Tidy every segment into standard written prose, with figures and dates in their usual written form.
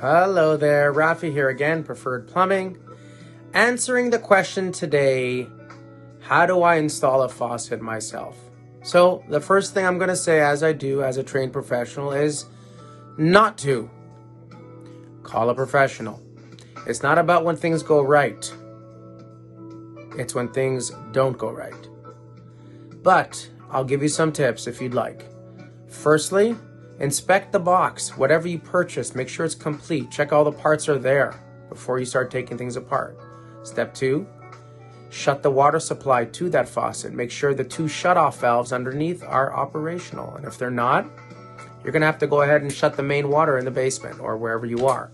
Hello there, Rafi here again, Preferred Plumbing. Answering the question today, how do I install a faucet myself? So the first thing I'm going to say, as I do as a trained professional, is not to. Call a professional. It's not about when things go right. It's when things don't go right. But I'll give you some tips if you'd like. Firstly, inspect the box. Whatever you purchase, make sure it's complete. Check all the parts are there before you start taking things apart. Step 2, shut the water supply to that faucet. Make sure the 2 shutoff valves underneath are operational. And if they're not, you're going to have to go ahead and shut the main water in the basement or wherever you are.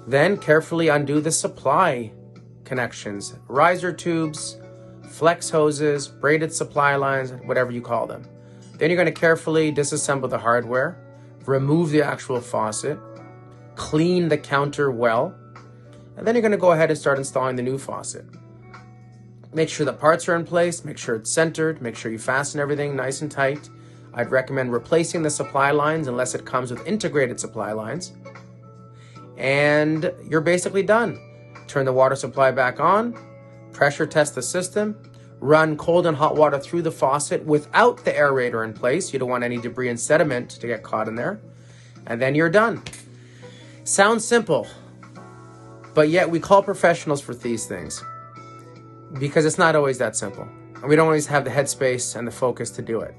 Then carefully undo the supply connections, riser tubes, flex hoses, braided supply lines, whatever you call them. Then you're going to carefully disassemble the hardware, remove the actual faucet, clean the counter well, and then you're going to go ahead and start installing the new faucet. Make sure the parts are in place, make sure it's centered, make sure you fasten everything nice and tight. I'd recommend replacing the supply lines unless it comes with integrated supply lines. And you're basically done. Turn the water supply back on, pressure test the system, run cold and hot water through the faucet without the aerator in place. You don't want any debris and sediment to get caught in there. And then you're done. Sounds simple, but yet we call professionals for these things because it's not always that simple. And we don't always have the headspace and the focus to do it.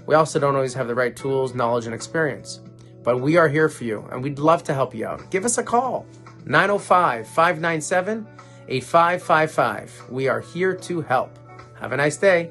We also don't always have the right tools, knowledge, and experience. But we are here for you, and we'd love to help you out. Give us a call, 905-597-8555. We are here to help. Have a nice day.